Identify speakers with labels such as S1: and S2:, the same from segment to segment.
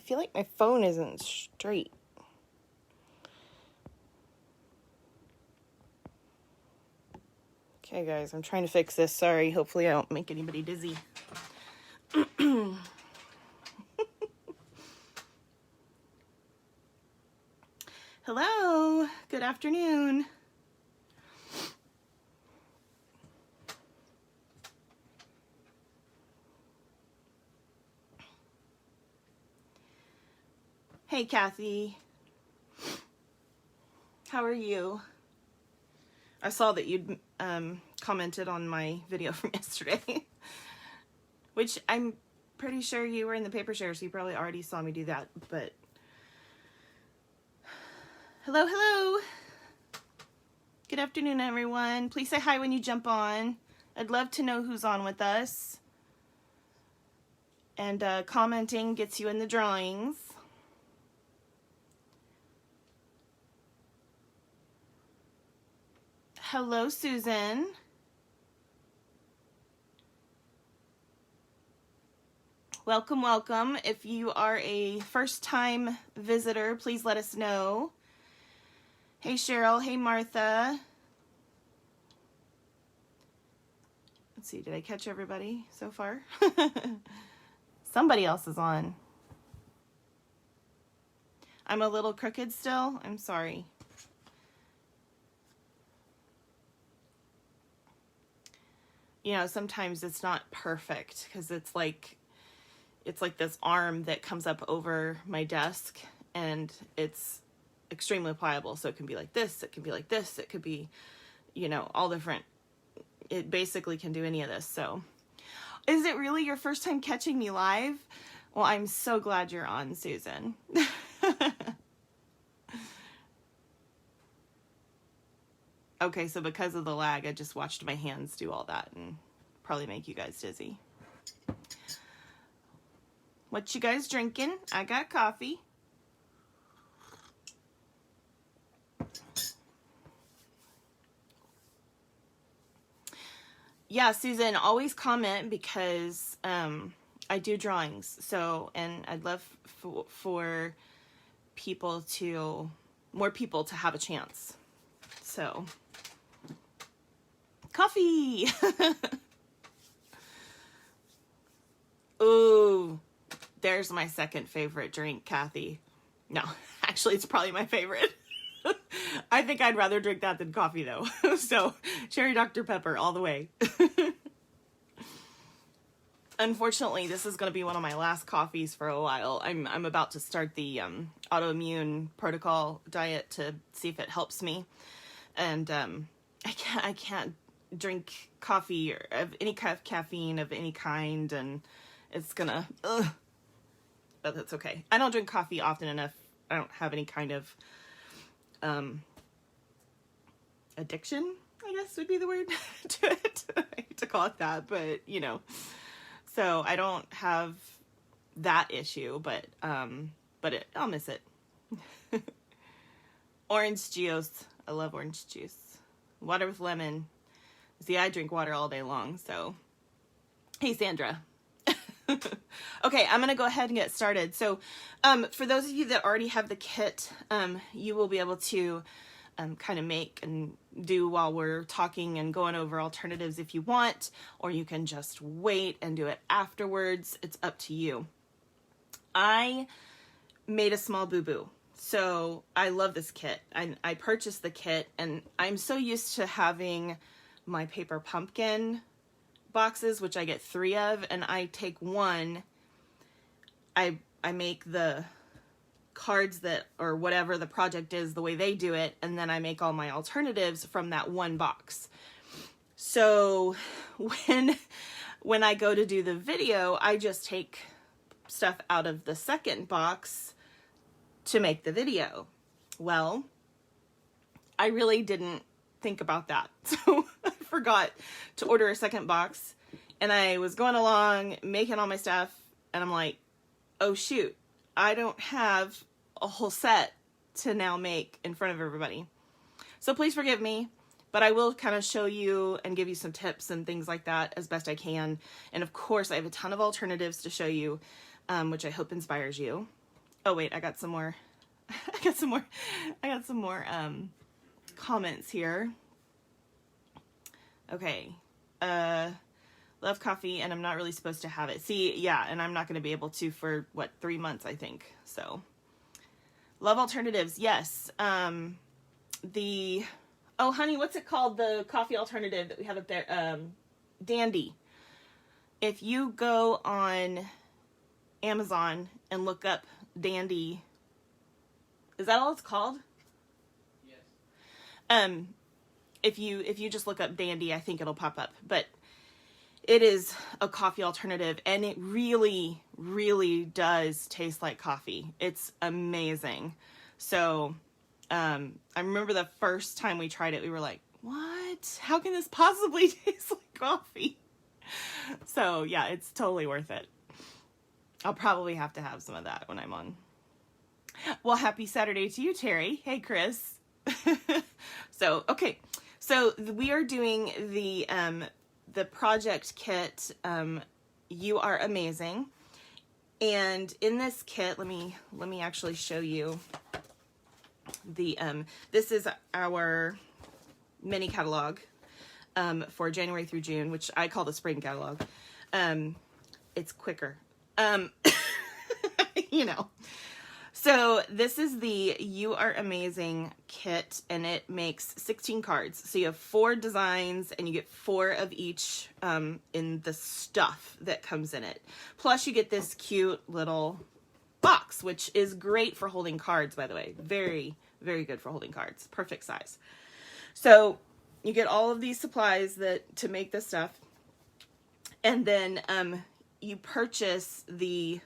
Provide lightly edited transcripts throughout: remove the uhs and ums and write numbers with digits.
S1: feel like my phone isn't straight. Okay, guys, I'm trying to fix this. Sorry, hopefully I don't make anybody dizzy. Hello, good afternoon. Hey, Kathy. How are you? I saw that you'd commented on my video from yesterday, which I'm pretty sure you were in the paper share, so you probably already saw me do that, but hello, hello. Good afternoon, everyone. Please say hi when you jump on. I'd love to know who's on with us. And commenting gets you in the drawings. Hello, Susan. Welcome, welcome. If you are a first-time visitor, please let us know. Hey, Cheryl. Hey, Martha. Let's see, did I catch everybody so far? Somebody else is on. I'm a little crooked still. I'm sorry. You know, sometimes it's not perfect because it's like this arm that comes up over my desk and it's extremely pliable. So it can be like this, it can be like this, it could be, you know, all different. It basically can do any of this. So is it really your first time catching me live? Well, I'm so glad you're on, Susan. Okay, so because of the lag, I just watched my hands do all that and probably make you guys dizzy. What you guys drinking? I got coffee. Yeah, Susan, always comment because I do drawings. So, and I'd love for more people to have a chance. So, coffee. Ooh, there's my second favorite drink, Kathy. No, actually, it's probably my favorite. I think I'd rather drink that than coffee, though. So, cherry Dr. Pepper all the way. Unfortunately, this is going to be one of my last coffees for a while. I'm about to start the autoimmune protocol diet to see if it helps me. And I can't drink coffee or of any kind of caffeine of any kind, and it's gonna but that's okay. I don't drink coffee often enough. I don't have any kind of addiction, I guess would be the word to it. I hate to call it that, but you know. So I don't have that issue, but I'll miss it. Orange juice. I love orange juice. Water with lemon. See, I drink water all day long, so. Hey, Sandra. Okay, I'm going to go ahead and get started. So, for those of you that already have the kit, you will be able to kind of make and do while we're talking and going over alternatives if you want, or you can just wait and do it afterwards. It's up to you. I made a small boo-boo. So I love this kit. I purchased the kit, and I'm so used to having my paper pumpkin boxes, which I get 3 of, and I take one. I make the cards that, or whatever the project is, the way they do it, and then I make all my alternatives from that one box. So when I go to do the video, I just take stuff out of the second box to make the video. Well, I really didn't think about that. So I forgot to order a second box, and I was going along making all my stuff, and I'm like, oh shoot, I don't have a whole set to now make in front of everybody. So please forgive me, but I will kind of show you and give you some tips and things like that as best I can. And of course, I have a ton of alternatives to show you, which I hope inspires you. Oh wait, I got some more. I got some more comments here. Okay. Love coffee, and I'm not really supposed to have it. See, yeah, and I'm not going to be able to for, what, 3 months, I think. So, love alternatives. Yes. Oh, honey, what's it called? The coffee alternative that we have up there? Dandy. If you go on Amazon and look up Dandy, is that all it's called? Yes. If you just look up Dandy, I think it'll pop up. But it is a coffee alternative, and it really, really does taste like coffee. It's amazing. So, I remember the first time we tried it, we were like, what? How can this possibly taste like coffee? So, yeah, it's totally worth it. I'll probably have to have some of that when I'm on. Well, happy Saturday to you, Terry. Hey, Chris. So, okay. So, we are doing the project kit, You Are Amazing. And in this kit, let me actually show you the, this is our mini catalog, for January through June, which I call the spring catalog. It's quicker. You know. So this is the You Are Amazing kit, and it makes 16 cards. So you have 4 designs, and you get 4 of each in the stuff that comes in it. Plus you get this cute little box, which is great for holding cards, by the way. Very, very good for holding cards. Perfect size. So you get all of these supplies to make this stuff. And then you purchase the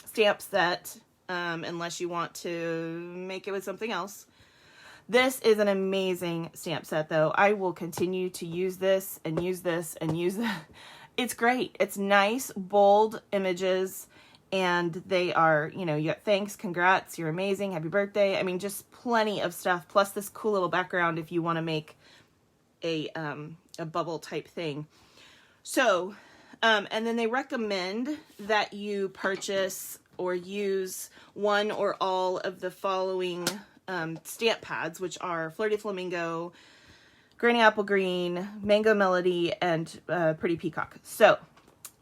S1: stamp set, unless you want to make it with something else. This is an amazing stamp set, though. I will continue to use this and use this and use that. It's great. It's nice, bold images, and they are, you know, you got thanks, congrats, you're amazing, happy birthday. I mean, just plenty of stuff, plus this cool little background if you want to make a bubble type thing. So, and then they recommend that you purchase or use one or all of the following stamp pads, which are Flirty Flamingo, Granny Apple Green, Mango Melody, and Pretty Peacock. So,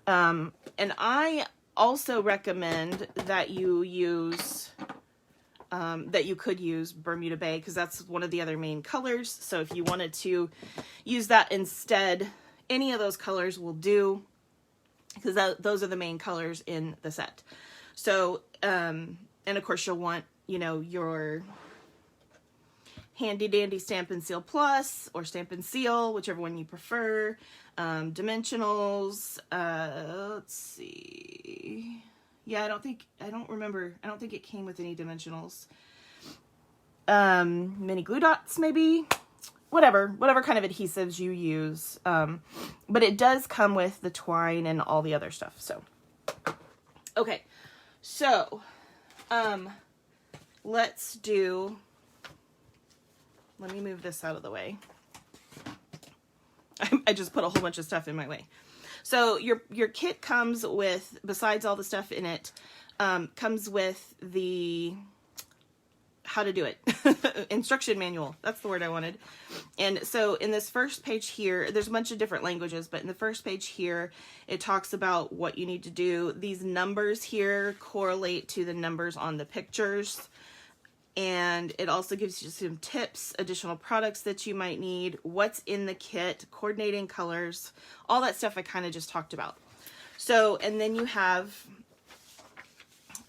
S1: and I also recommend that you use, that you could use Bermuda Bay, because that's one of the other main colors. So if you wanted to use that instead, any of those colors will do, because those are the main colors in the set. So, and of course you'll want, you know, your handy dandy Stampin' Seal Plus or Stampin' Seal, whichever one you prefer. Dimensionals, let's see. Yeah, I don't think it came with any dimensionals. Mini glue dots, maybe. Whatever kind of adhesives you use. But it does come with the twine and all the other stuff. So, okay. So, let me move this out of the way. I just put a whole bunch of stuff in my way. So your kit comes with, besides all the stuff in it, comes with the how to do it. Instruction manual. That's the word I wanted. And so in this first page here, there's a bunch of different languages, but in the first page here, it talks about what you need to do. These numbers here correlate to the numbers on the pictures. And it also gives you some tips, additional products that you might need, what's in the kit, coordinating colors, all that stuff I kind of just talked about. So, and then you have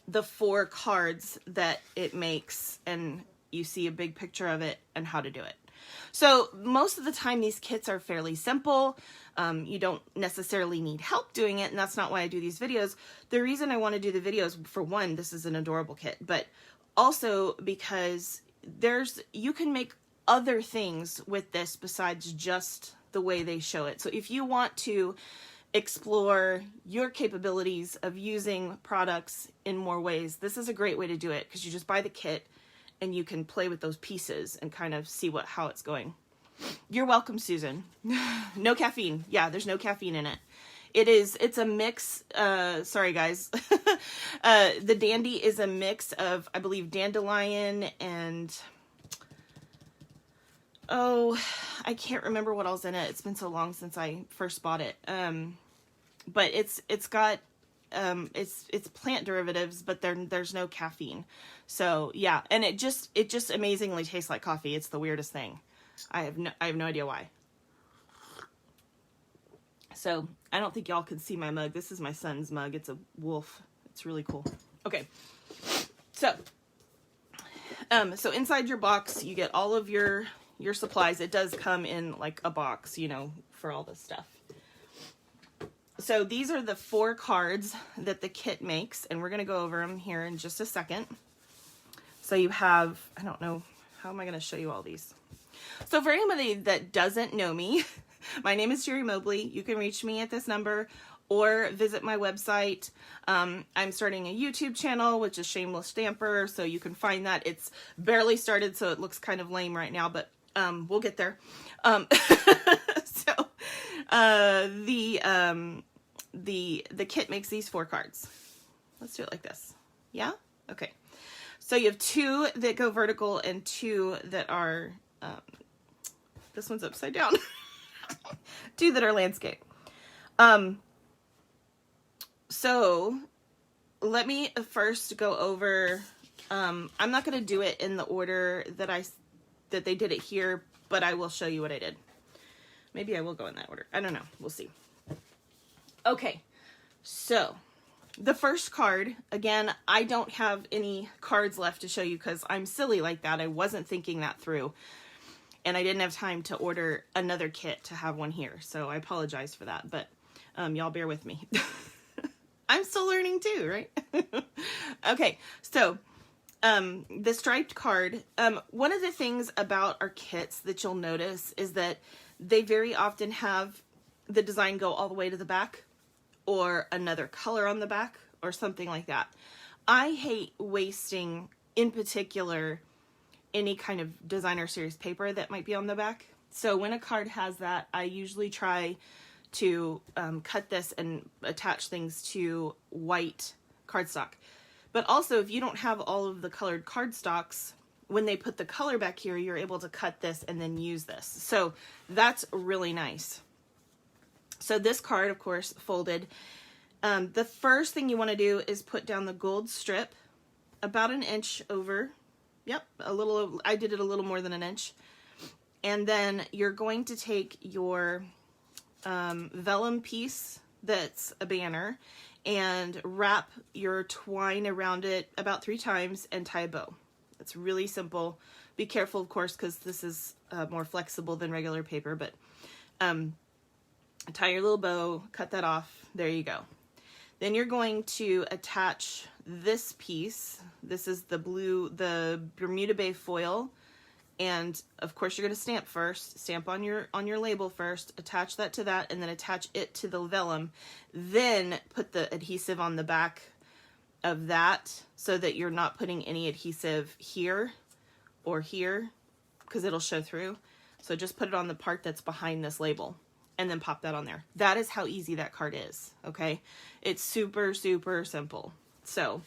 S1: the 4 cards that it makes, and you see a big picture of it and how to do it. So most of the time these kits are fairly simple. You don't necessarily need help doing it, and that's not why I do these videos. The reason I want to do the videos, for one, this is an adorable kit, but also because you can make other things with this besides just the way they show it. So if you want to explore your capabilities of using products in more ways, this is a great way to do it, because you just buy the kit and you can play with those pieces and kind of see how it's going. You're welcome, Susan. No caffeine. Yeah, there's no caffeine in it. It's a mix, sorry guys. The Dandy is a mix of, I believe, dandelion and, oh, I can't remember what else in it. It's been so long since I first bought it. But it's got, it's plant derivatives, but there's no caffeine. So yeah, and it just amazingly tastes like coffee. It's the weirdest thing. I have no idea why. So I don't think y'all can see my mug. This is my son's mug. It's a wolf. It's really cool. Okay. So inside your box, you get all of your supplies. It does come in like a box, you know, for all this stuff. So these are the 4 cards that the kit makes, and we're going to go over them here in just a second. So you have, I don't know, how am I going to show you all these? So for anybody that doesn't know me, my name is Jeri Mobley. You can reach me at this number or visit my website. I'm starting a YouTube channel, which is Shameless Stamper, so you can find that. It's barely started, so it looks kind of lame right now, but we'll get there. The kit makes these 4 cards. Let's do it like this. Yeah? Okay. So you have 2 that go vertical and 2 that are, this one's upside down. 2 that are landscape. So let me first go over, I'm not going to do it in the order that they did it here, but I will show you what I did. Maybe I will go in that order. I don't know. We'll see. Okay. So the first card, again, I don't have any cards left to show you because I'm silly like that. I wasn't thinking that through. And I didn't have time to order another kit to have one here. So I apologize for that. But y'all bear with me. I'm still learning too, right? Okay. So the striped card. One of the things about our kits that you'll notice is that they very often have the design go all the way to the back, or another color on the back, or something like that. I hate wasting, in particular, any kind of designer series paper that might be on the back. So when a card has that, I usually try to cut this and attach things to white cardstock. But also, if you don't have all of the colored cardstocks, when they put the color back here, you're able to cut this and then use this. So that's really nice. So this card, of course, folded. The first thing you want to do is put down the gold strip about an inch over. Yep, I did it a little more than an inch. And then you're going to take your vellum piece that's a banner and wrap your twine around it about 3 times and tie a bow. It's really simple. Be careful, of course, because this is more flexible than regular paper, but tie your little bow, cut that off. There you go. Then you're going to attach this piece. This is the Bermuda Bay foil. And of course you're going to stamp first. Stamp on your label first. Attach that to that, and then attach it to the vellum. Then put the adhesive on the back of that so that you're not putting any adhesive here or here because it'll show through. So just put it on the part that's behind this label and then pop that on there. That is how easy that card is, okay? It's super, super simple. So,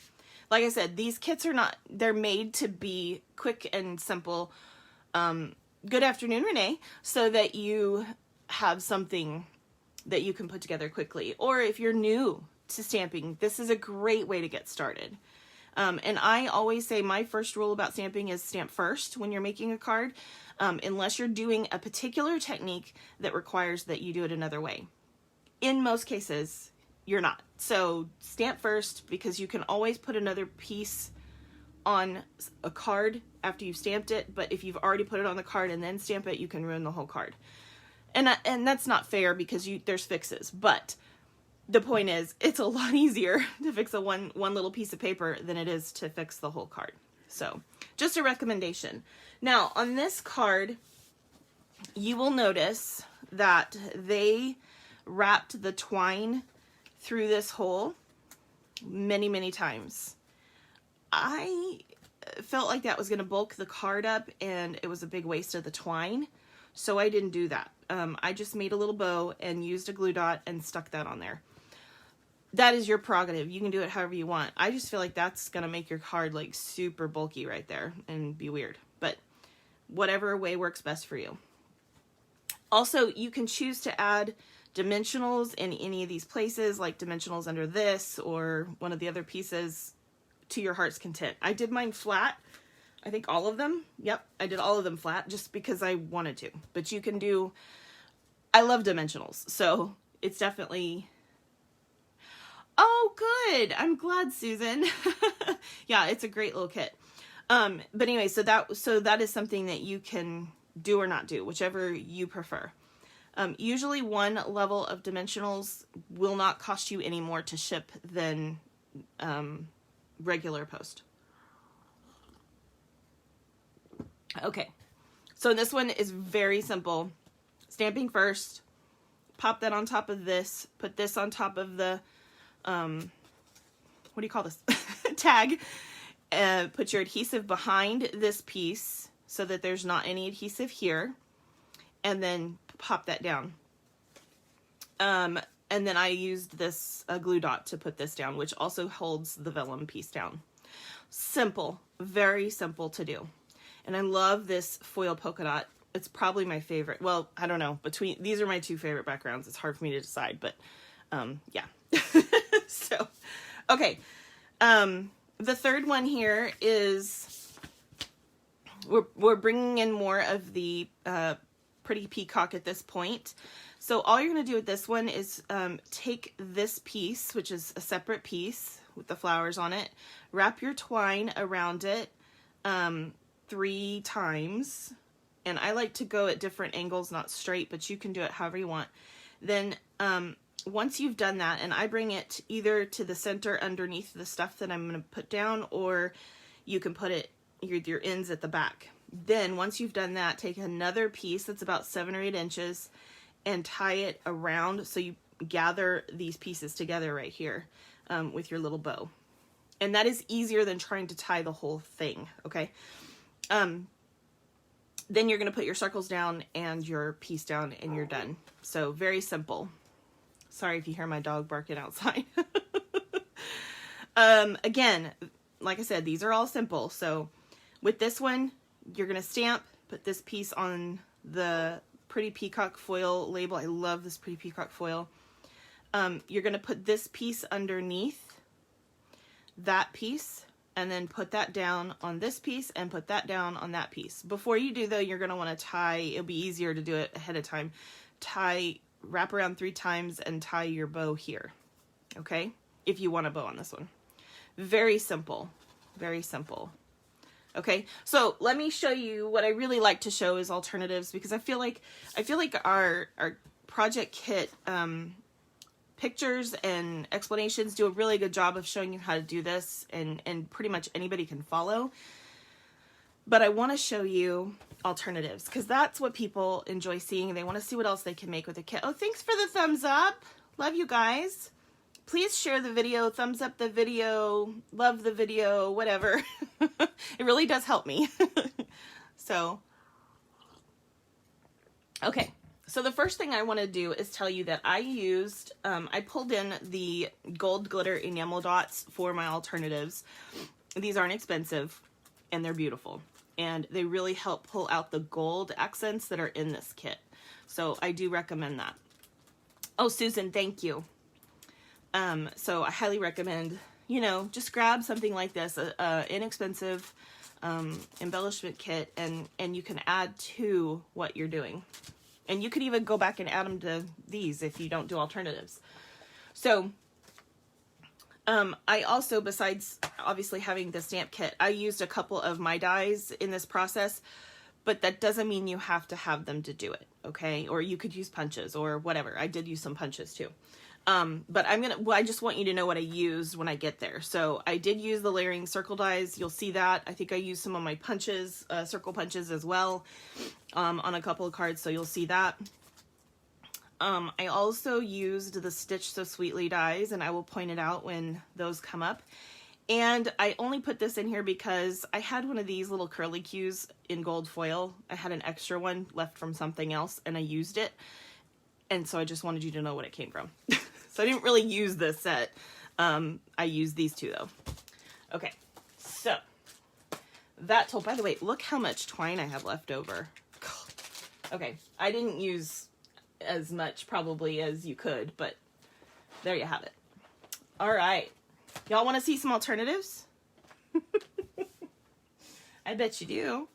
S1: like I said, these kits they're made to be quick and simple. Good afternoon, Renee, so that you have something that you can put together quickly. Or if you're new to stamping, this is a great way to get started. And I always say my first rule about stamping is stamp first when you're making a card, unless you're doing a particular technique that requires that you do it another way. In most cases, you're not. So stamp first, because you can always put another piece on a card after you've stamped it, but if you've already put it on the card and then stamp it, you can ruin the whole card. And that's not fair because there's fixes, but the point is, it's a lot easier to fix one little piece of paper than it is to fix the whole card. So, just a recommendation. Now, on this card, you will notice that they wrapped the twine through this hole many, many times. I felt like that was going to bulk the card up, and it was a big waste of the twine. So I didn't do that. I just made a little bow and used a glue dot and stuck that on there. That is your prerogative. You can do it however you want. I just feel like that's going to make your card like super bulky right there and be weird. But whatever way works best for you. Also, you can choose to add dimensionals in any of these places, like dimensionals under this or one of the other pieces, to your heart's content. I did mine flat. I think all of them. Yep, I did all of them flat just because I wanted to. But you can do, I love dimensionals, so it's definitely, oh good, I'm glad, Susan. Yeah, it's a great little kit. But anyway, so that is something that you can do or not do, whichever you prefer. Usually one level of dimensionals will not cost you any more to ship than regular post. Okay, so this one is very simple. Stamping first, pop that on top of this, put this on top of the, what do you call this? Tag. Put your adhesive behind this piece so that there's not any adhesive here, and then pop that down. And then I used this glue dot to put this down, which also holds the vellum piece down. Simple, very simple to do. And I love this foil polka dot. It's probably my favorite. Well, I don't know. These are my two favorite backgrounds. It's hard for me to decide, but yeah. So, okay. The third one here is we're bringing in more of the pretty peacock at this point. So all you're going to do with this one is take this piece, which is a separate piece with the flowers on it, wrap your twine around it 3 times, and I like to go at different angles, not straight, but you can do it however you want. Then once you've done that, and I bring it either to the center underneath the stuff that I'm going to put down, or you can put it your ends at the back. Then once you've done that, take another piece that's about 7 or 8 inches and tie it around, so you gather these pieces together right here with your little bow. And that is easier than trying to tie the whole thing, okay? Then you're going to put your circles down and your piece down, and you're done. So very simple. Sorry if you hear my dog barking outside. Again, like I said, these are all simple. So with this one, you're going to stamp, put this piece on the pretty peacock foil label. I love this pretty peacock foil. You're going to put this piece underneath that piece, and then put that down on this piece and put that down on that piece. Before you do though, you're going to want to tie, it'll be easier to do it ahead of time. Wrap around 3 times and tie your bow here. Okay? If you want a bow on this one. Very simple. Very simple. Okay? So let me show you what I really like to show is alternatives, because I feel like our project kit pictures and explanations do a really good job of showing you how to do this, and pretty much anybody can follow. But I want to show you alternatives, because that's what people enjoy seeing. They want to see what else they can make with a kit. Oh, thanks for the thumbs up. Love you guys. Please share the video, thumbs up the video, love the video, whatever. It really does help me. So, okay. So the first thing I want to do is tell you that I used, I pulled in the gold glitter enamel dots for my alternatives. These aren't expensive, and they're beautiful. And they really help pull out the gold accents that are in this kit. So I do recommend that. Oh, Susan, thank you. So I highly recommend, you know, just grab something like this, inexpensive embellishment kit, and you can add to what you're doing. And you could even go back and add them to these if you don't do alternatives. So I also, besides obviously having the stamp kit, I used a couple of my dies in this process, but that doesn't mean you have to have them to do it, okay? Or you could use punches or whatever. I did use some punches too. But I just want you to know what I used when I get there. So I did use the layering circle dies. You'll see that. I think I used some of my punches, circle punches as well, on a couple of cards. So you'll see that. I also used the Stitch So Sweetly dies, and I will point it out when those come up. And I only put this in here because I had one of these little curly cues in gold foil. I had an extra one left from something else and I used it. And so I just wanted you to know what it came from. So I didn't really use this set. I used these two though. Okay, so that told, by the way, look how much twine I have left over. Okay, I didn't use as much probably as you could, but there you have it. All right. Y'all want to see some alternatives? I bet you do.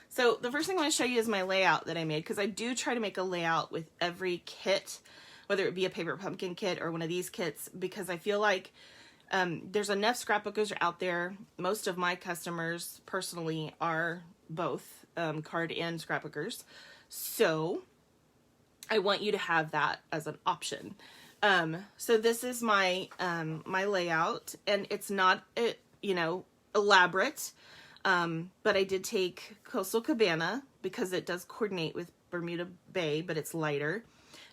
S1: So the first thing I want to show you is my layout that I made, because I do try to make a layout with every kit, whether it be a paper pumpkin kit or one of these kits, because I feel like there's enough scrapbookers out there. Most of my customers personally are both card and scrapbookers. So I want you to have that as an option. So this is my, my layout, and it's not, you know, elaborate. But I did take Coastal Cabana because it does coordinate with Bermuda Bay, but it's lighter,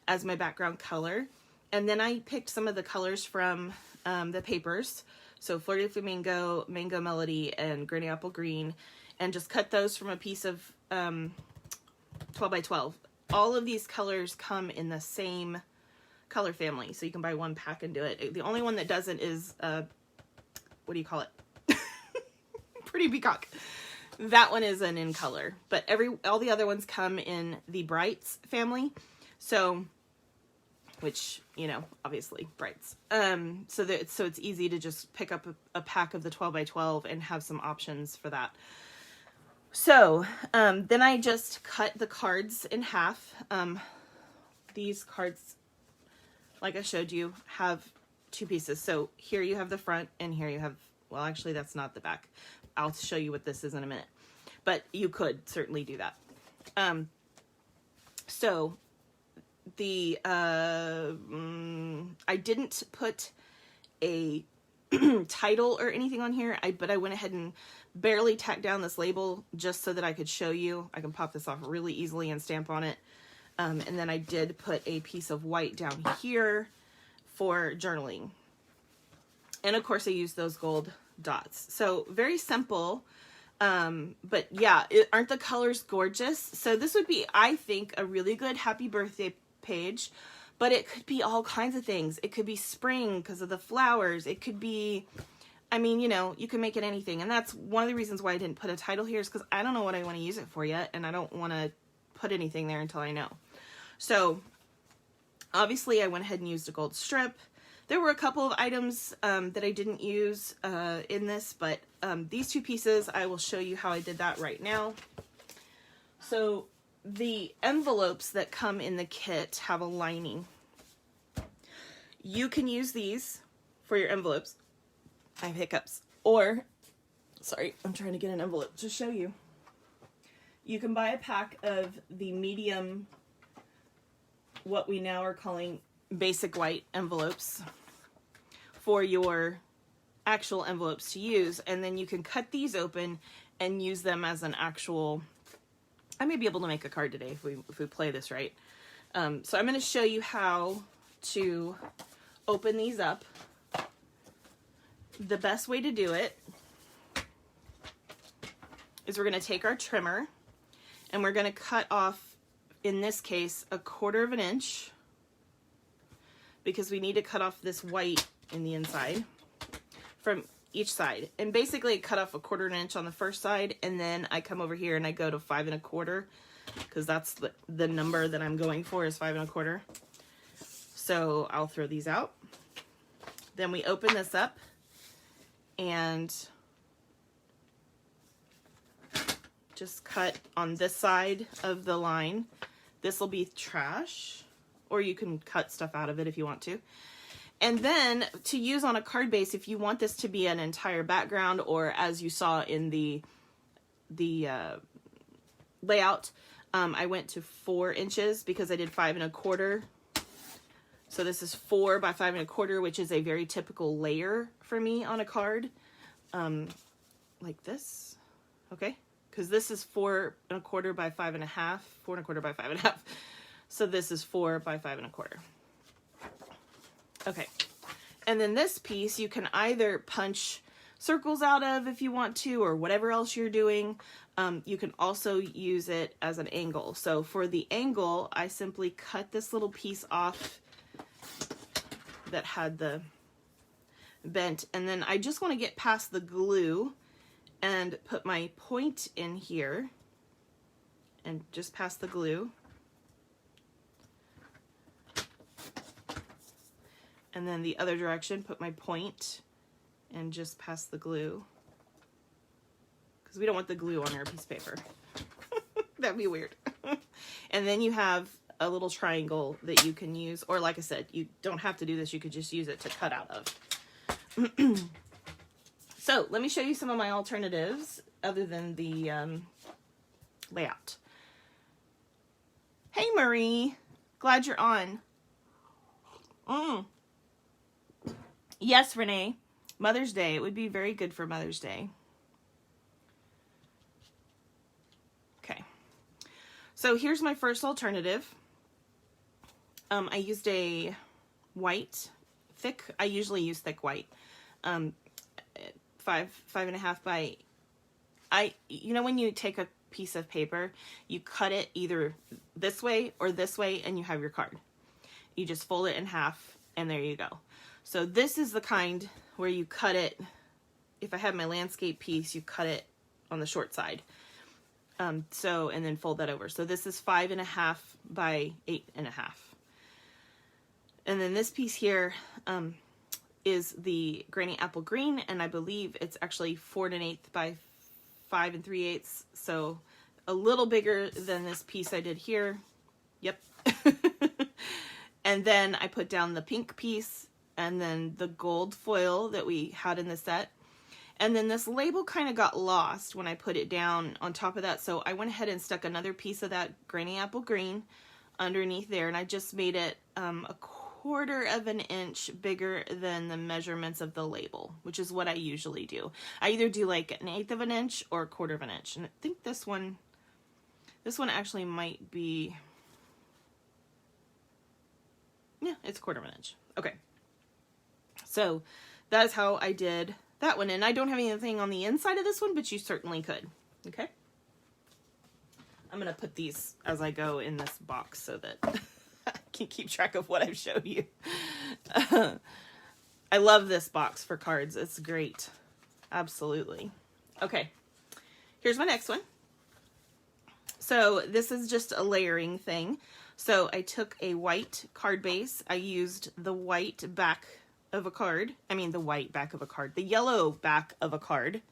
S1: as my background color. And then I picked some of the colors from, the papers. So Fleur de Flamingo, Mango Melody, and Granny Apple Green, and just cut those from a piece of, 12 by 12. All of these colors come in the same color family, so you can buy one pack and do it. The only one that doesn't is what do you call it? Pretty Peacock. That one isn't in color, but all the other ones come in the Brights family. So, which, you know, obviously Brights. So it's easy to just pick up a pack of the 12 by 12 and have some options for that. So then I just cut the cards in half. These cards, like I showed you, have two pieces. So here you have the front, and here you have, well, actually that's not the back. I'll show you what this is in a minute, but you could certainly do that. So the, I didn't put a title or anything on here, but I went ahead and barely tacked down this label just so that I could show you. I can pop this off really easily and stamp on it. And then I did put a piece of white down here for journaling. And of course I used those gold dots. So very simple. But yeah, aren't the colors gorgeous? So this would be, I think, a really good happy birthday page, but it could be all kinds of things. It could be spring because of the flowers. It could be, I mean, you know, you can make it anything. And that's one of the reasons why I didn't put a title here, is because I don't know what I want to use it for yet. And I don't want to put anything there until I know. So obviously I went ahead and used a gold strip. There were a couple of items that I didn't use in this, but these two pieces, I will show you how I did that right now. So the envelopes that come in the kit have a lining. You can use these for your envelopes. I have hiccups. Or, sorry, I'm trying to get an envelope to show you. You can buy a pack of the medium, what we now are calling basic white envelopes, for your actual envelopes to use, and then you can cut these open and use them as an actual, I may be able to make a card today if we play this right. So I'm going to show you how to open these up. The best way to do it is we're going to take our trimmer and we're going to cut off, in this case, 1/4 inch, because we need to cut off this white in the inside from each side. And basically I cut off 1/4 inch on the first side, and then I come over here and I go to 5 1/4, because that's the number that I'm going for, is 5 1/4. So I'll throw these out. Then we open this up and just cut on this side of the line. This will be trash, or you can cut stuff out of it if you want to. And then to use on a card base, if you want this to be an entire background, or as you saw in the layout, I went to 4 inches because I did 5 1/4. So this is 4 by 5 1/4, which is a very typical layer for me on a card, like this. Okay, because this is 4 1/4 by 5 1/2, 4 1/4 by 5 1/2. So this is 4 by 5 1/4. Okay, And then this piece you can either punch circles out of if you want to, or whatever else you're doing. You can also use it as an angle. So for the angle, I simply cut this little piece off that had the bent, and then I just want to get past the glue and put my point in here and just past the glue. And then the other direction, put my point and just past the glue, because we don't want the glue on our piece of paper. That'd be weird. And then you have a little triangle that you can use, or like I said, you don't have to do this, you could just use it to cut out of. So let me show you some of my alternatives other than the layout. Hey Marie, glad you're on. Yes, Renee, Mother's Day. It would be very good for Mother's Day. Okay, so here's my first alternative. I used a white, thick, I usually use thick white, 5.5 by, you know when you take a piece of paper, you cut it either this way or this way and you have your card. You just fold it in half and there you go. So this is the kind where you cut it, if I have my landscape piece, you cut it on the short side. And then fold that over. So this is 5.5 by 8.5. And then this piece here is the Granny Apple Green, and I believe it's actually 4 1/8 by 5 3/8. So a little bigger than this piece I did here. Yep. And then I put down the pink piece and then the gold foil that we had in the set. And then this label kind of got lost when I put it down on top of that. So I went ahead and stuck another piece of that Granny Apple Green underneath there. And I just made it a 1/4 of an inch bigger than the measurements of the label, which is what I usually do. I either do like 1/8 of an inch or 1/4 of an inch. And I think this one actually might be, yeah, it's 1/4 of an inch. Okay. So that is how I did that one. And I don't have anything on the inside of this one, but you certainly could. Okay. I'm going to put these as I go in this box so that I can keep track of what I've showed you. I love this box for cards. It's great. Absolutely. Okay. Here's my next one. So this is just a layering thing. So I took a white card base. I used the white back of a card. I mean, the white back of a card. The yellow back of a card.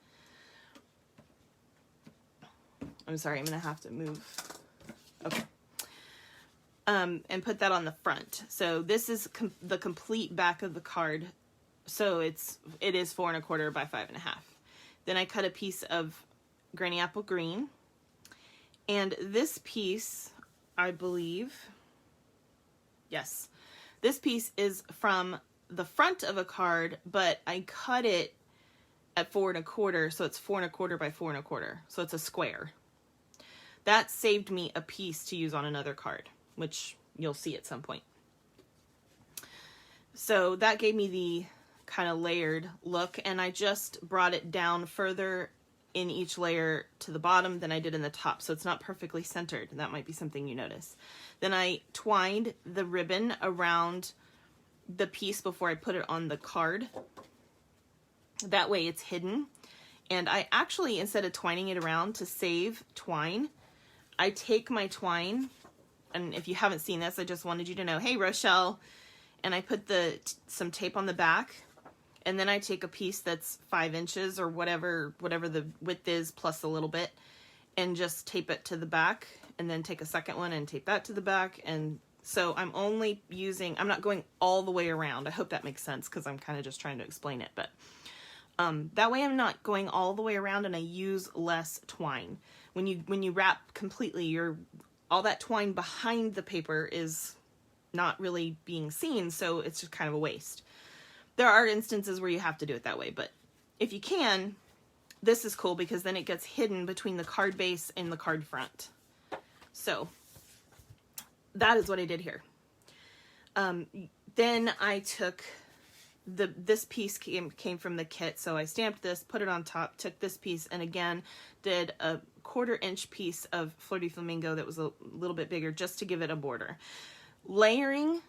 S1: I'm sorry, I'm going to have to move. Okay. And put that on the front. So this is the complete back of the card. So it is 4 1/4 by 5.5. Then I cut a piece of Granny Apple Green. And this piece, I believe, yes, this piece is from the front of a card, but I cut it at 4 1/4, so it's 4 1/4 by 4 1/4. So it's a square. That saved me a piece to use on another card, which you'll see at some point. So that gave me the kind of layered look, and I just brought it down further in each layer to the bottom than I did in the top, so it's not perfectly centered. That might be something you notice. Then I twined the ribbon around the piece before I put it on the card. That way it's hidden. And I actually, instead of twining it around to save twine, I take my twine, and if you haven't seen this, I just wanted you to know, hey Rochelle, and I put some tape on the back, and then I take a piece that's 5 inches or whatever the width is plus a little bit, and just tape it to the back, and then take a second one and tape that to the back. And so I'm only using, I'm not going all the way around. I hope that makes sense because I'm kind of just trying to explain it, but that way I'm not going all the way around and I use less twine. When you wrap completely, all that twine behind the paper is not really being seen, so it's just kind of a waste. There are instances where you have to do it that way, but if you can, this is cool because then it gets hidden between the card base and the card front. So that is what I did here. Then I took this piece came from the kit, so I stamped this, put it on top, took this piece, and again did a 1/4 inch piece of Flirty Flamingo that was a little bit bigger just to give it a border. Layering,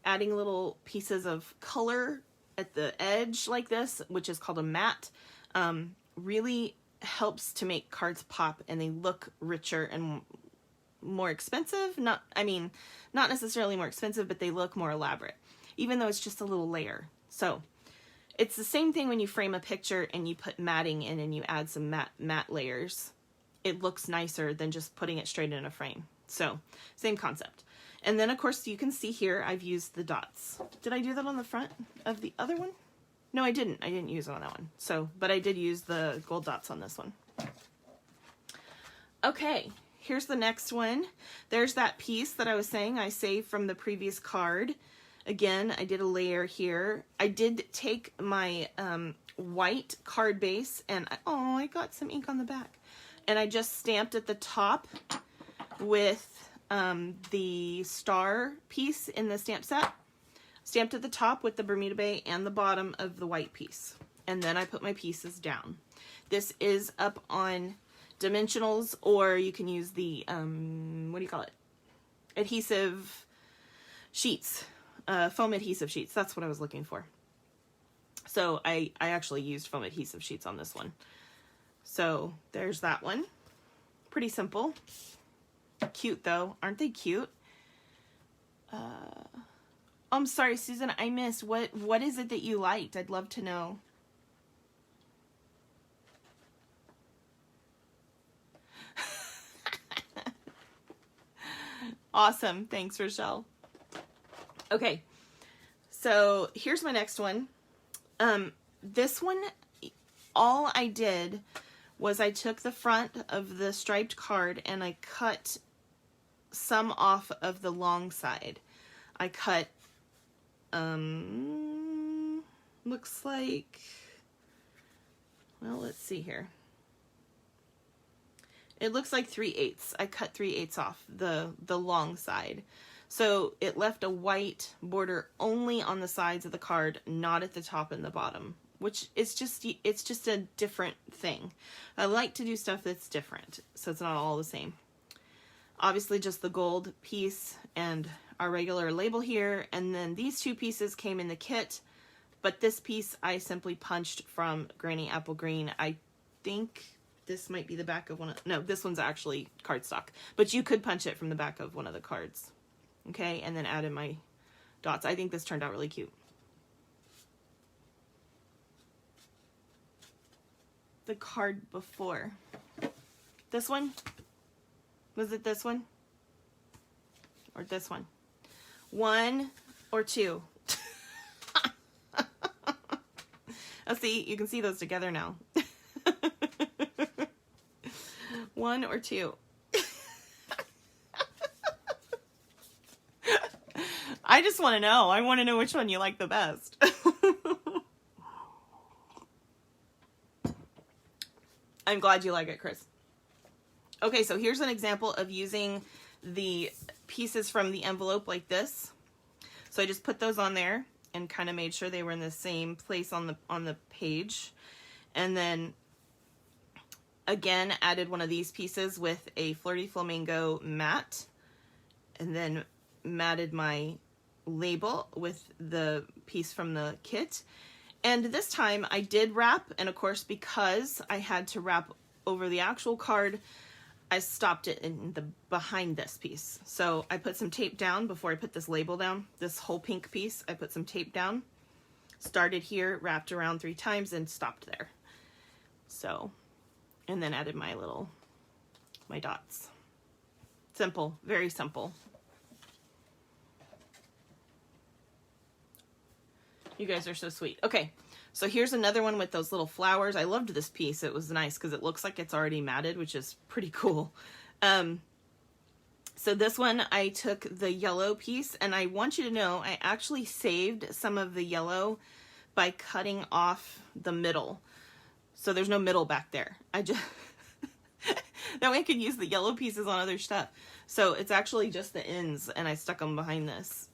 S1: adding little pieces of color at the edge like this, which is called a matte, really helps to make cards pop and they look richer and more expensive. Not necessarily more expensive, but they look more elaborate, even though it's just a little layer. So it's the same thing when you frame a picture and you put matting in and you add some matte layers. It looks nicer than just putting it straight in a frame. So same concept. And then of course you can see here I've used the dots. Did I do that on the front of the other one? No, I didn't. I didn't use it on that one. So, but I did use the gold dots on this one. Okay, here's the next one. There's that piece that I was saying I saved from the previous card. Again, I did a layer here. I did take my white card base and I got some ink on the back. And I just stamped at the top with the star piece in the stamp set. Stamped at the top with the Bermuda Bay and the bottom of the white piece. And then I put my pieces down. This is up on dimensionals, or you can use the, what do you call it? Adhesive sheets. Foam adhesive sheets. That's what I was looking for. So I actually used foam adhesive sheets on this one. So there's that one. Pretty simple. Cute though. Aren't they cute? I'm sorry, Susan, I missed. What is it that you liked? I'd love to know. Awesome. Thanks, Rochelle. Okay, so here's my next one. This one, all I did was I took the front of the striped card and I cut some off of the long side. I cut, looks like, well, let's see here. It looks like 3/8. I cut 3/8 off the long side. So it left a white border only on the sides of the card, not at the top and the bottom, which is it's just a different thing. I like to do stuff that's different, so it's not all the same. Obviously just the gold piece and our regular label here, and then these two pieces came in the kit, but this piece I simply punched from Granny Apple Green. I think this might be the back of one of, no, this one's actually cardstock, but you could punch it from the back of one of the cards. Okay, and then added my dots. I think this turned out really cute. The card before. This one? Was it this one? Or this one? 1 or 2? Oh, see, you can see those together now. 1 or 2? I just want to know. I want to know which one you like the best. I'm glad you like it, Chris. Okay, so here's an example of using the pieces from the envelope like this. So I just put those on there and kind of made sure they were in the same place on the page. And then again added one of these pieces with a Flirty Flamingo matte, and then matted my label with the piece from the kit. And this time I did wrap, and of course because I had to wrap over the actual card, I stopped it in the behind this piece. So I put some tape down before I put this label down. This whole pink piece, I put some tape down, started here, wrapped around 3 times, and stopped there. So, and then added my dots. Simple, very simple. You guys are so sweet. Okay, so here's another one with those little flowers. I loved this piece. It was nice because it looks like it's already matted, which is pretty cool. So this one, I took the yellow piece, and I want you to know I actually saved some of the yellow by cutting off the middle. So there's no middle back there. I just, that way I could use the yellow pieces on other stuff. So it's actually just the ends, and I stuck them behind this.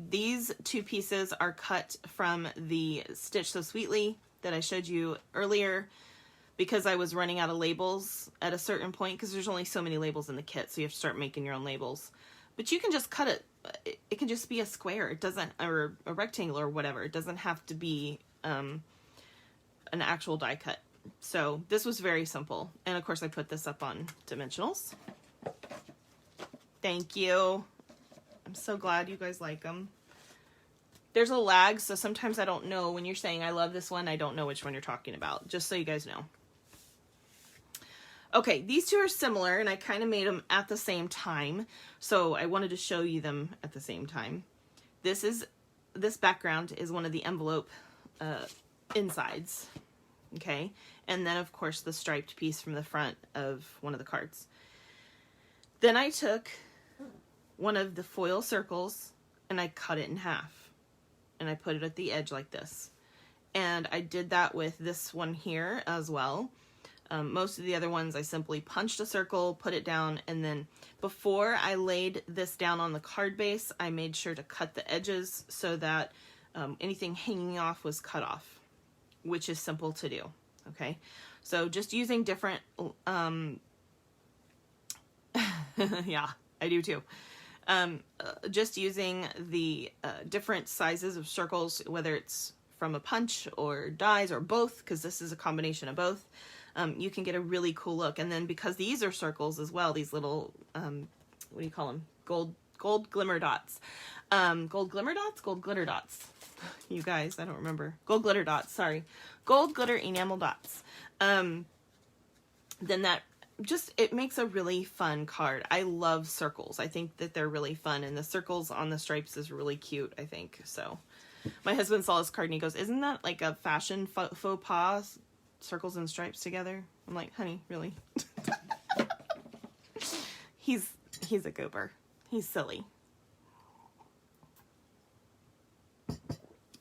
S1: These two pieces are cut from the Stitch So Sweetly that I showed you earlier, because I was running out of labels at a certain point, because there's only so many labels in the kit, so you have to start making your own labels. But you can just cut it. It can just be a square. It doesn't, or a rectangle or whatever. It doesn't have to be an actual die cut. So this was very simple. And of course I put this up on dimensionals. Thank you. I'm so glad you guys like them. There's a lag, so sometimes I don't know when you're saying I love this one, I don't know which one you're talking about, just so you guys know. Okay, these two are similar, and I kind of made them at the same time, so I wanted to show you them at the same time. This background is one of the envelope insides, okay? And then, of course, the striped piece from the front of one of the cards. Then I took one of the foil circles, and I cut it in half, and I put it at the edge like this. And I did that with this one here as well. Most of the other ones I simply punched a circle, put it down, and then before I laid this down on the card base, I made sure to cut the edges so that anything hanging off was cut off, which is simple to do, okay? So just using different, yeah, I do too. Just using the different sizes of circles, whether it's from a punch or dies or both, because this is a combination of both, you can get a really cool look. And then because these are circles as well, these little, what do you call them? Gold glimmer dots. Gold glimmer dots? Gold glitter dots. You guys, I don't remember. Gold glitter dots, sorry. Gold glitter enamel dots. Then that just, it makes a really fun card. I love circles. I think that they're really fun, and the circles on the stripes is really cute, I think. So my husband saw this card and he goes, isn't that like a fashion faux pas? Circles and stripes together? I'm like, honey, really? He's a goober. He's silly.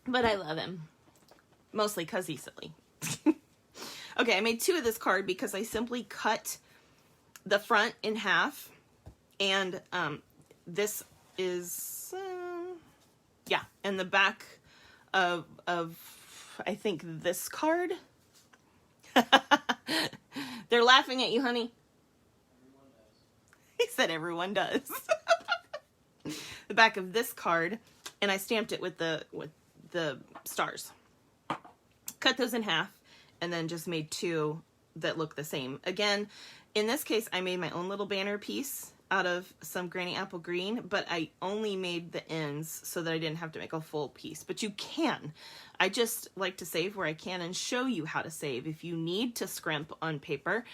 S1: But I love him. Mostly because he's silly. Okay, I made two of this card because I simply cut the front in half. And this is, yeah, and the back of I think this card. They're laughing at you, honey.
S2: Everyone does.
S1: He said everyone does. The back of this card, and I stamped it with the stars. Cut those in half, and then just made two that look the same. Again, in this case, I made my own little banner piece out of some Granny Apple Green, but I only made the ends so that I didn't have to make a full piece. But you can. I just like to save where I can and show you how to save. If you need to scrimp on paper,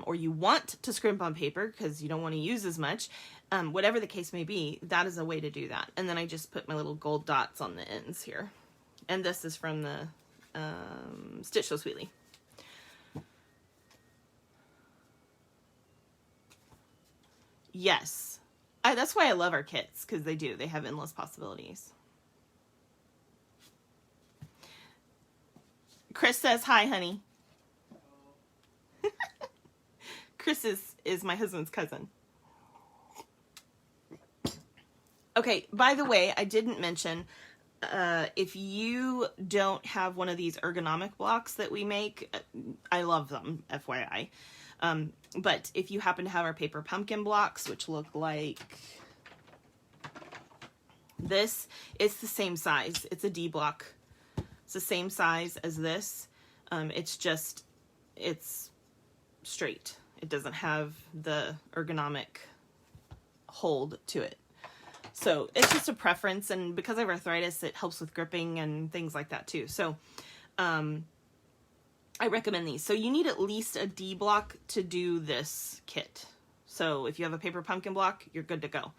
S1: or you want to scrimp on paper because you don't want to use as much, whatever the case may be, that is a way to do that. And then I just put my little gold dots on the ends here. And this is from the Stitch So Sweetly. Yes. That's why I love our kits, because they do. They have endless possibilities. Chris says, hi, honey. Chris is my husband's cousin. Okay, by the way, I didn't mention, if you don't have one of these ergonomic blocks that we make, I love them, FYI. But if you happen to have our paper pumpkin blocks, which look like this, it's the same size. It's a D block. It's the same size as this. It's straight. It doesn't have the ergonomic hold to it. So it's just a preference, and because I have arthritis, it helps with gripping and things like that too. So, I recommend these. So you need at least a D block to do this kit. So if you have a paper pumpkin block, you're good to go.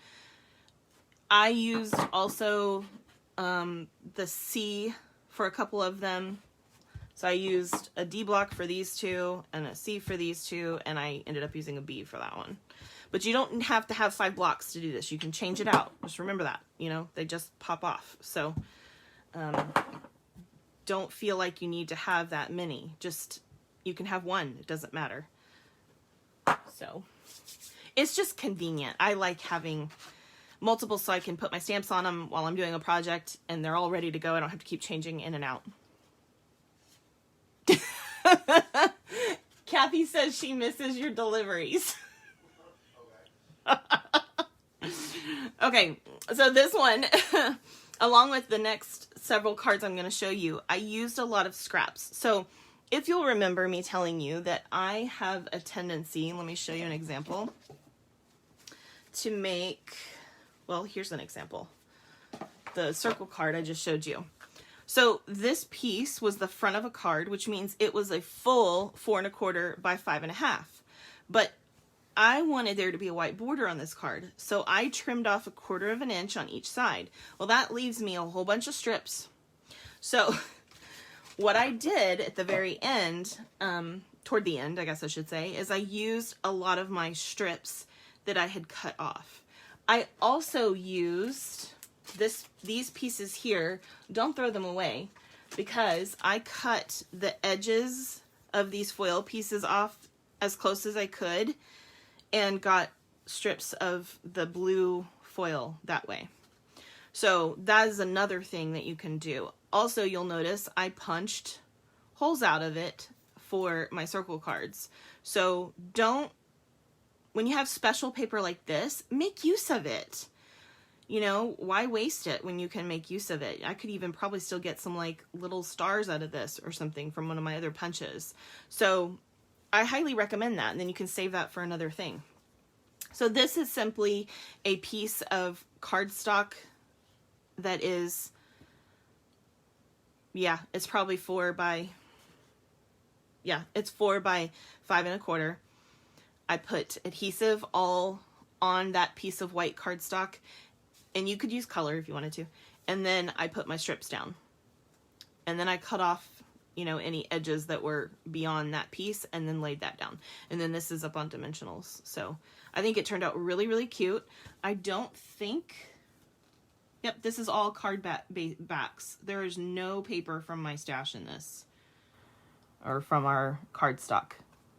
S1: I used also the C for a couple of them. So I used a D block for these two and a C for these two, and I ended up using a B for that one. But you don't have to have 5 blocks to do this. You can change it out. Just remember that, you know, they just pop off. So, don't feel like you need to have that many. Just, you can have one. It doesn't matter. So, it's just convenient. I like having multiple so I can put my stamps on them while I'm doing a project and they're all ready to go. I don't have to keep changing in and out. Kathy says she misses your deliveries. Okay, so this one, along with the next several cards I'm going to show you, I used a lot of scraps. So if you'll remember me telling you that I have a tendency, let me show you an example, to make, well, here's an example. The circle card I just showed you. So this piece was the front of a card, which means it was a full 4 1/4 by 5 1/2. But I wanted there to be a white border on this card, so I trimmed off 1/4 of an inch on each side. Well, that leaves me a whole bunch of strips. So what I did at the very end, toward the end, I guess I should say, is I used a lot of my strips that I had cut off. I also used these pieces here. Don't throw them away, because I cut the edges of these foil pieces off as close as I could and got strips of the blue foil that way. So that is another thing that you can do. Also, you'll notice I punched holes out of it for my circle cards. So when you have special paper like this, make use of it. You know, why waste it when you can make use of it? I could even probably still get some like little stars out of this or something from one of my other punches. So I highly recommend that, and then you can save that for another thing. So this is simply a piece of cardstock that is, yeah, it's probably 4 by 5 1/4. I put adhesive all on that piece of white cardstock, and you could use color if you wanted to. And then I put my strips down. And then I cut off, you know, any edges that were beyond that piece and then laid that down. And then this is up on dimensionals. So I think it turned out really, really cute. I don't think, yep, this is all card backs. There is no paper from my stash in this, or from our cardstock.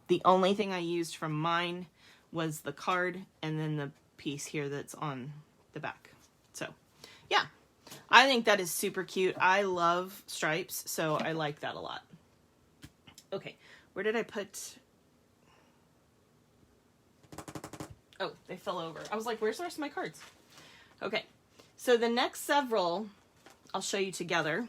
S1: The only thing I used from mine was the card and then the piece here that's on the back. So yeah, I think that is super cute. I love stripes, so I like that a lot. Okay, where did I put? Oh, they fell over. I was like, where's the rest of my cards? Okay, so the next several I'll show you together.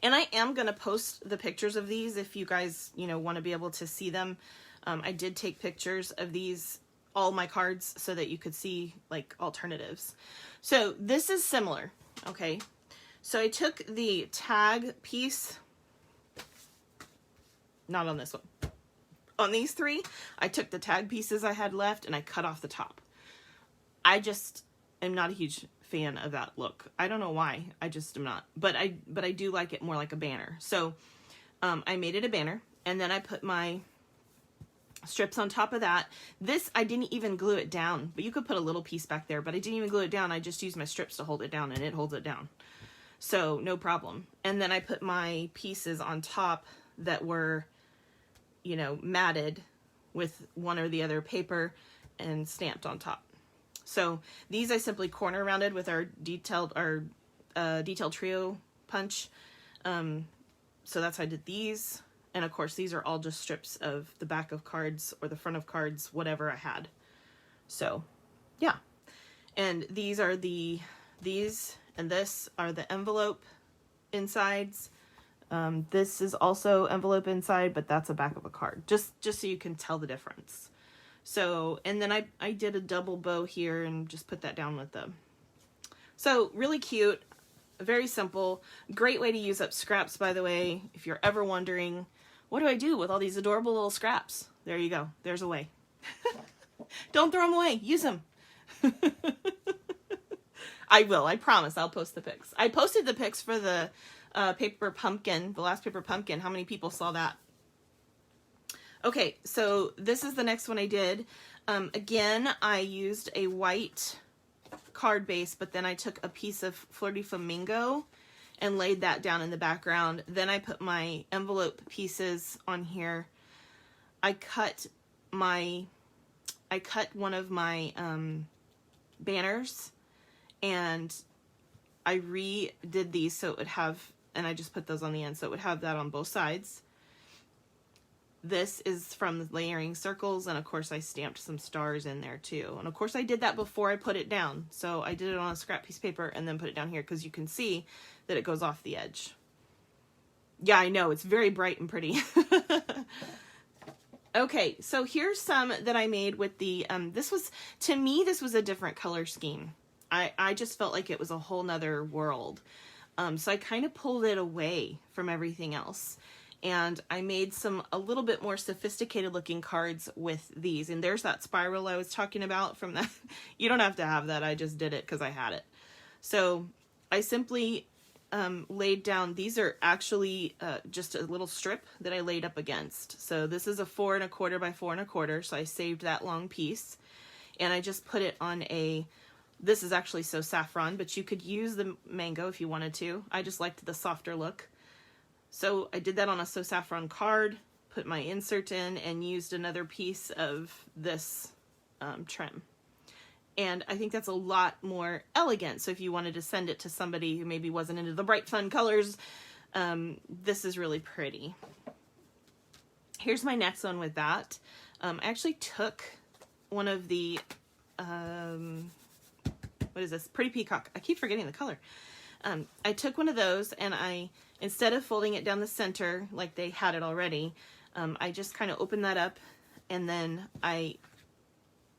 S1: And I am going to post the pictures of these if you guys, you know, want to be able to see them. I did take pictures of these, all my cards, so that you could see like alternatives. So this is similar, okay? So I took the tag piece, not on this one. On these three, I took the tag pieces I had left and I cut off the top. I just am not a huge fan of that look. I don't know why. I just am not. But I do like it more like a banner. So I made it a banner, and then I put my strips on top of that. This, I didn't even glue it down, but you could put a little piece back there, but I didn't even glue it down. I just used my strips to hold it down, and it holds it down. So no problem. And then I put my pieces on top that were, you know, matted with one or the other paper and stamped on top. So these I simply corner rounded with our detailed trio punch. So that's how I did these. And of course, these are all just strips of the back of cards or the front of cards, whatever I had. So yeah. And these are these and this are the envelope insides. This is also envelope inside, but that's a back of a card. Just so you can tell the difference. So, and then I did a double bow here and just put that down with them. So really cute, very simple, great way to use up scraps, by the way. If you're ever wondering, what do I do with all these adorable little scraps? There you go. There's a way. Don't throw them away. Use them. I will. I promise. I'll post the pics. I posted the pics for the paper pumpkin, the last paper pumpkin. How many people saw that? Okay, so this is the next one I did. Again, I used a white card base, but then I took a piece of Flirty Flamingo and laid that down in the background. Then I put my envelope pieces on here. I cut one of my banners, and I redid these so it would have, and I just put those on the end so it would have that on both sides. This is from layering circles, and of course I stamped some stars in there too. And of course I did that before I put it down. So I did it on a scrap piece of paper and then put it down here because you can see that it goes off the edge. Yeah, I know, it's very bright and pretty. Okay, so here's some that I made with the, to me, this was a different color scheme. I just felt like it was a whole nother world. So I kind of pulled it away from everything else. And I made a little bit more sophisticated looking cards with these. And there's that spiral I was talking about from that. You don't have to have that. I just did it because I had it. So I simply laid down, these are actually just a little strip that I laid up against. So this is a 4 1/4 by 4 1/4. So I saved that long piece. And I just put it on this is actually so saffron, but you could use the mango if you wanted to. I just liked the softer look. So I did that on a So Saffron card, put my insert in, and used another piece of this trim. And I think that's a lot more elegant. So if you wanted to send it to somebody who maybe wasn't into the bright, fun colors, this is really pretty. Here's my next one with that. I actually took one of the, what is this? Pretty Peacock. I keep forgetting the color. I took one of those, and instead of folding it down the center like they had it already, I just kind of opened that up, and then I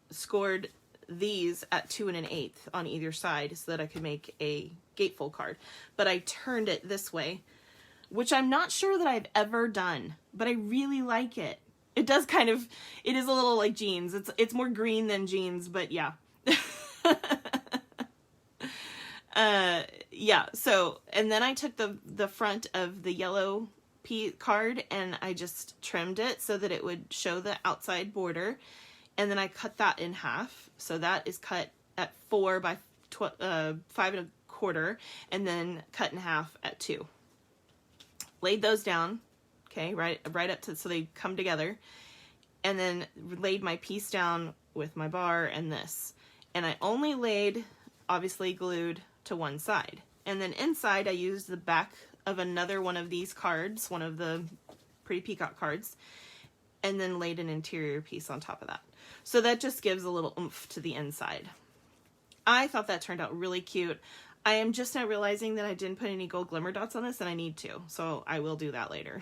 S1: scored these at 2 1/8 on either side so that I could make a gatefold card. But I turned it this way, which I'm not sure that I've ever done, but I really like it. It does it is a little like jeans. It's more green than jeans, but yeah. Yeah, so, and then I took the front of the yellow card and I just trimmed it so that it would show the outside border, and then I cut that in half. So that is cut at 4 by 5 1/4, and then cut in half at 2. Laid those down, okay, right up to, so they come together, and then laid my piece down with my bar and this. And I only laid, obviously glued to one side. And then inside I used the back of another one of these cards, one of the Pretty Peacock cards, and then laid an interior piece on top of that. So that just gives a little oomph to the inside. I thought that turned out really cute. I am just now realizing that I didn't put any gold glimmer dots on this, and I need to, so I will do that later.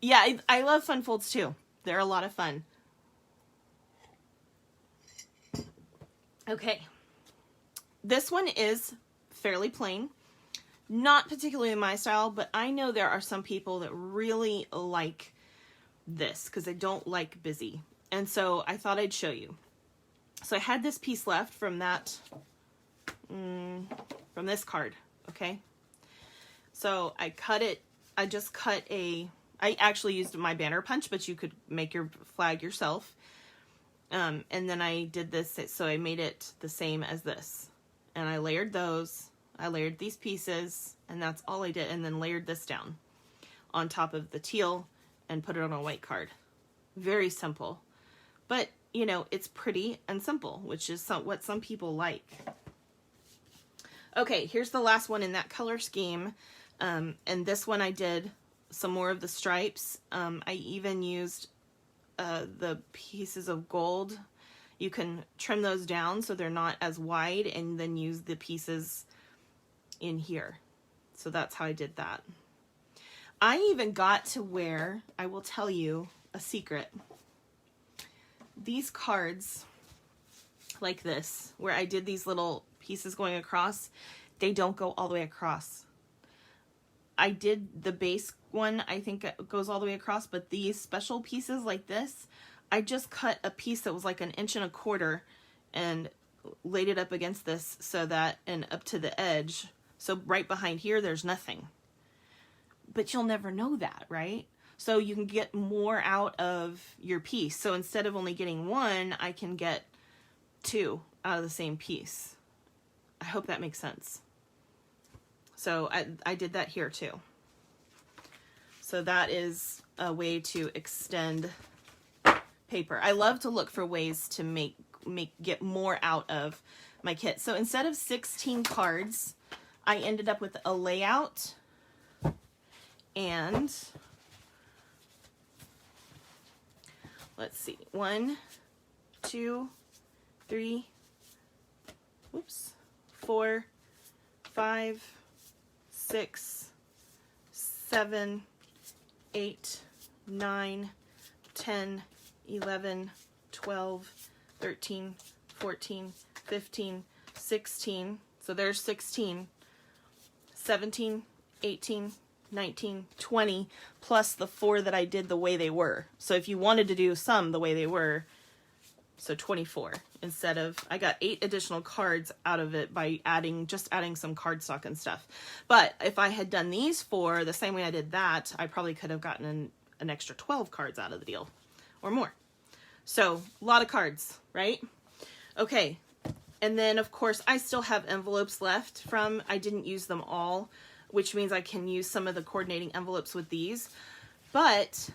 S1: Yeah, I love fun folds too. They're a lot of fun. Okay. This one is fairly plain. Not particularly my style, but I know there are some people that really like this because they don't like busy. And so I thought I'd show you. So I had this piece left from that, from this card, okay? So I cut it, I actually used my banner punch, but you could make your flag yourself. And then I did this, so I made it the same as this. And I layered those, I layered these pieces, and that's all I did. And then layered this down on top of the teal and put it on a white card. Very simple. But, you know, it's pretty and simple, which is what some people like. Okay, here's the last one in that color scheme. And this one I did some more of the stripes. I even used the pieces of gold. You can trim those down so they're not as wide, and then use the pieces in here. So that's how I did that. I even got to where, I will tell you a secret. These cards, like this, where I did these little pieces going across, they don't go all the way across. I did the base one, I think it goes all the way across, but these special pieces like this, I just cut a piece that was like 1 1/4 inch and laid it up against this so that, and up to the edge. So right behind here, there's nothing. But you'll never know that, right? So you can get more out of your piece. So instead of only getting one, I can get 2 out of the same piece. I hope that makes sense. So I did that here too. So that is a way to extend paper. I love to look for ways to make get more out of my kit. So instead of 16 cards, I ended up with a layout and let's see, 1, 2, 3, 4, 5, 6, 7, 8, 9, 10, 11, 12, 13, 14, 15, 16. So there's 16, 17, 18, 19, 20, plus the 4 that I did the way they were. So if you wanted to do some the way they were, so 24 instead of, I got 8 additional cards out of it by just adding some cardstock and stuff. But if I had done these 4 the same way I did that, I probably could have gotten an extra 12 cards out of the deal or more. So a lot of cards, right? Okay. And then of course I still have envelopes left I didn't use them all, which means I can use some of the coordinating envelopes with these. But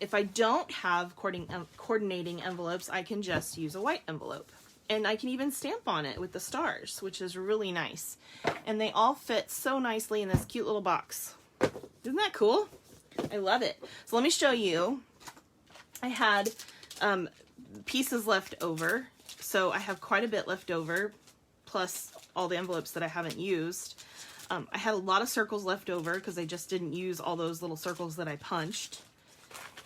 S1: if I don't have coordinating envelopes, I can just use a white envelope. And I can even stamp on it with the stars, which is really nice. And they all fit so nicely in this cute little box. Isn't that cool? I love it. So let me show you. I had pieces left over. So I have quite a bit left over, plus all the envelopes that I haven't used. I had a lot of circles left over because I just didn't use all those little circles that I punched.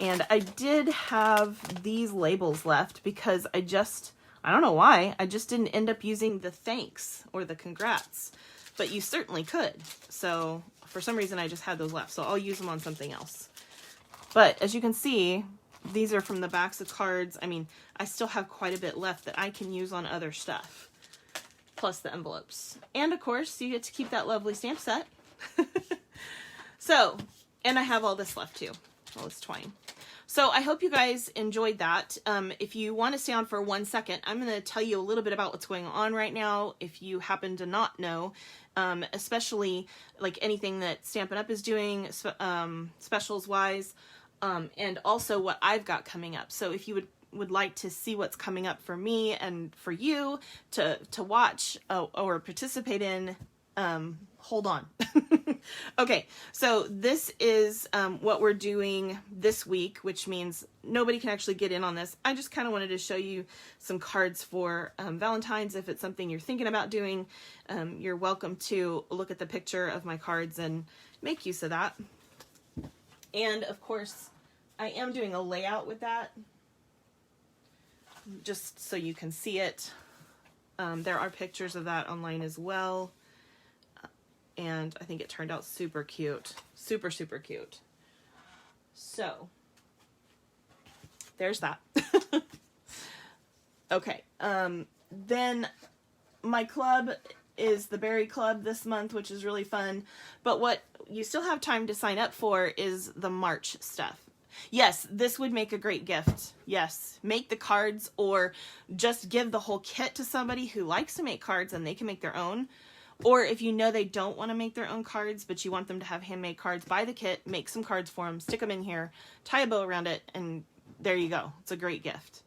S1: And I did have these labels left because I don't know why, I just didn't end up using the thanks or the congrats, but you certainly could. So for some reason I just had those left, so I'll use them on something else. But as you can see, these are from the backs of cards. I mean, I still have quite a bit left that I can use on other stuff, plus the envelopes. And of course, you get to keep that lovely stamp set. So, and I have all this left too, all this twine. So I hope you guys enjoyed that. If you want to stay on for 1 second, I'm going to tell you a little bit about what's going on right now. If you happen to not know, especially like anything that Stampin' Up! Is doing, specials wise, and also what I've got coming up. So if you would like to see what's coming up for me and for you to watch or participate in, hold on. Okay, so this is what we're doing this week, which means nobody can actually get in on this. I just kind of wanted to show you some cards for Valentine's. If it's something you're thinking about doing, you're welcome to look at the picture of my cards and make use of that. And of course, I am doing a layout with that, just so you can see it. There are pictures of that online as well. And I think it turned out super cute. Super, super cute. So, there's that. Okay. Then my club is the Berry Club this month, which is really fun. But what you still have time to sign up for is the March stuff. Yes, this would make a great gift. Yes, make the cards or just give the whole kit to somebody who likes to make cards and they can make their own. Or if you know they don't want to make their own cards, but you want them to have handmade cards, buy the kit, make some cards for them, stick them in here, tie a bow around it, and there you go. It's a great gift.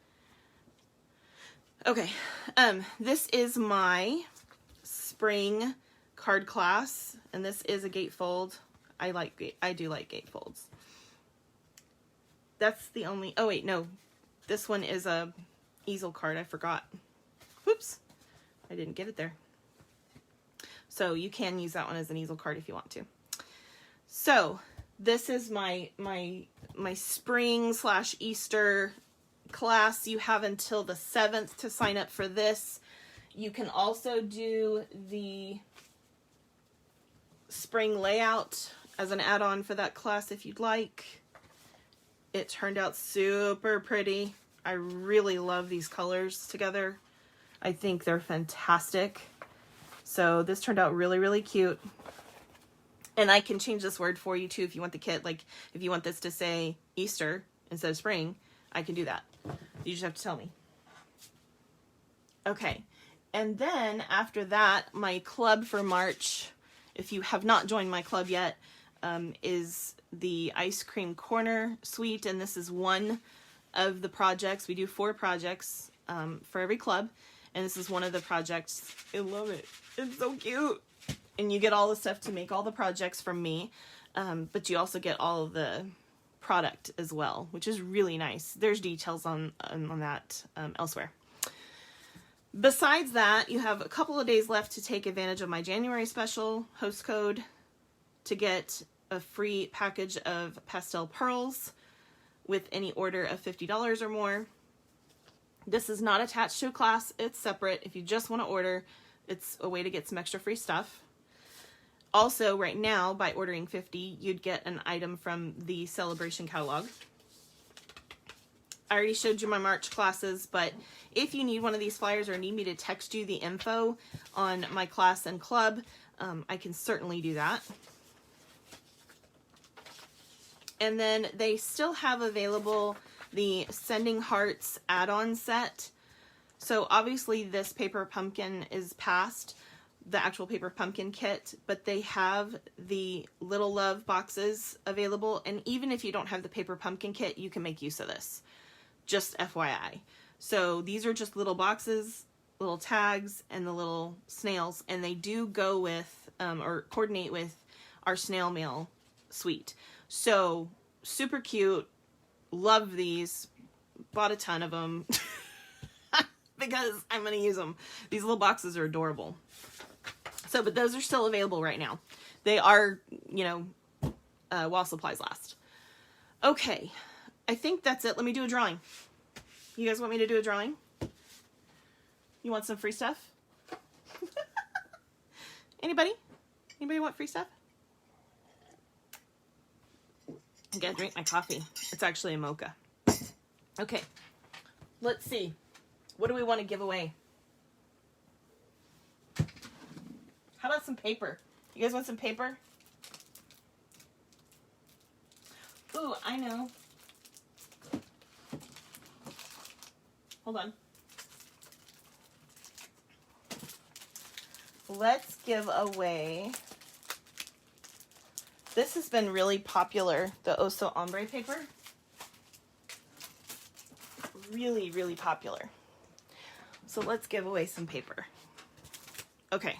S1: Okay, this is my spring card class, and this is a gatefold. I do like gatefolds. That's the only, oh wait, no, this one is a easel card. I forgot. Whoops, I didn't get it there. So you can use that one as an easel card if you want to. So this is my spring / Easter class. You have until the 7th to sign up for this. You can also do the spring layout as an add-on for that class if you'd like. It turned out super pretty. I really love these colors together. I think they're fantastic. So this turned out really, really cute. And I can change this word for you too if you want the kit. Like if you want this to say Easter instead of spring, I can do that. You just have to tell me. Okay. And then after that, my club for March, if you have not joined my club yet, is the Ice Cream Corner Suite. And this is one of the projects. We do 4 projects for every club. And this is one of the projects. I love it. It's so cute. And you get all the stuff to make all the projects from me. But you also get all of the product as well, which is really nice. There's details on that elsewhere. Besides that, you have a couple of days left to take advantage of my January special host code to get a free package of pastel pearls with any order of $50 or more. This is not attached to a class. It's separate. If you just want to order, it's a way to get some extra free stuff. Also, right now, by ordering 50, you'd get an item from the Celebration catalog. I already showed you my March classes, but if you need one of these flyers or need me to text you the info on my class and club, I can certainly do that. And then they still have available the Sending Hearts add-on set. So obviously this paper pumpkin is past the actual paper pumpkin kit, but they have the Little Love boxes available. And even if you don't have the paper pumpkin kit, you can make use of this. Just FYI. So these are just little boxes, little tags, and the little snails. And they do go with, or coordinate with our snail mail suite. So super cute. Love these. Bought a ton of them. Because I'm going to use them. These little boxes are adorable. So, but those are still available right now. They are, you know, while supplies last. Okay. I think that's it. Let me do a drawing. You guys want me to do a drawing? You want some free stuff? Anybody? Anybody want free stuff? I gotta drink my coffee. It's actually a mocha. Okay. Let's see. What do we want to give away? How about some paper? You guys want some paper? Ooh, I know. Hold on. Let's give away. This has been really popular, the Oso Ombre paper. Really, really popular. So let's give away some paper. Okay.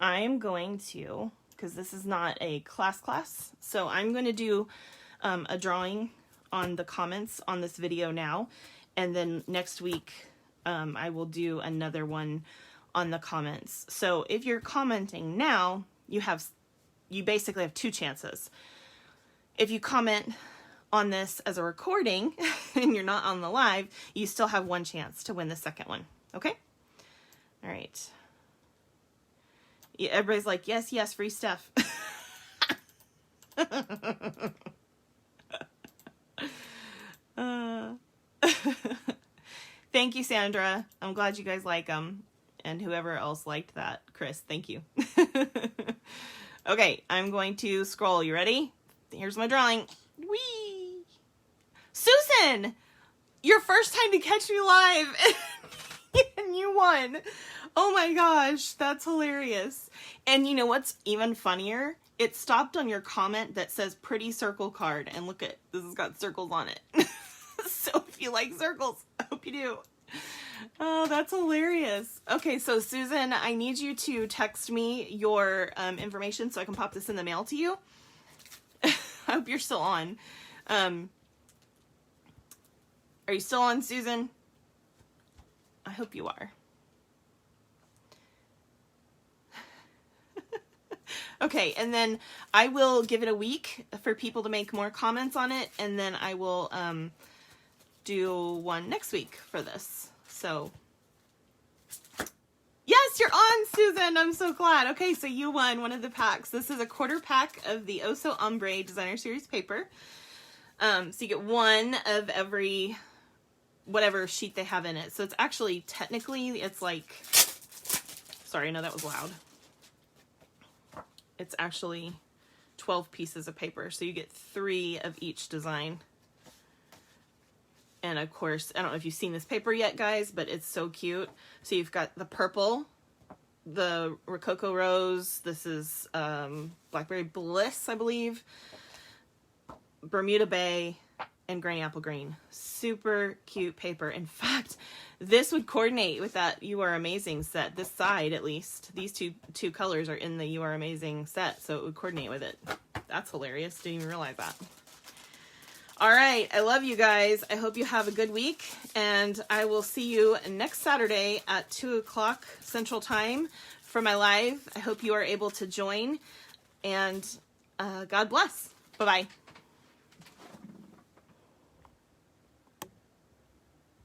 S1: I'm going to, because this is not a class, so I'm going to do a drawing on the comments on this video now, and then next week I will do another one on the comments. So if you're commenting now, you basically have two chances. If you comment on this as a recording and you're not on the live, you still have one chance to win the second one. Okay? All right. Yeah, everybody's like, yes, yes, free stuff. Thank you, Sandra. I'm glad you guys like them. And whoever else liked that, Chris, thank you. Okay, I'm going to scroll. You ready? Here's my drawing. Whee! Susan! Your first time to catch me live. And you won. Oh my gosh, that's hilarious. And you know what's even funnier? It stopped on your comment that says pretty circle card. And look at, this has got circles on it. So if you like circles, I hope you do. Oh, that's hilarious. Okay, so Susan, I need you to text me your information so I can pop this in the mail to you. I hope you're still on. Are you still on, Susan? I hope you are. Okay, and then I will give it a week for people to make more comments on it, and then I will do one next week for this. So, yes, you're on, Susan. I'm so glad. Okay, so you won one of the packs. This is a quarter pack of the Oso Ombre Designer Series paper. So you get one of every whatever sheet they have in it. So it's actually, technically, it's like, sorry, I know that was loud. It's actually 12 pieces of paper. So you get 3 of each design. And of course, I don't know if you've seen this paper yet, guys, but it's so cute. So you've got the purple, the Rococo Rose. This is Blackberry Bliss, I believe. Bermuda Bay. and Granny Apple Green. Super cute paper. In fact, this would coordinate with that You Are Amazing set. This side, at least. These two colors are in the You Are Amazing set, so it would coordinate with it. That's hilarious. Didn't even realize that. All right. I love you guys. I hope you have a good week, and I will see you next Saturday at 2 o'clock Central Time for my live. I hope you are able to join, and God bless. Bye-bye.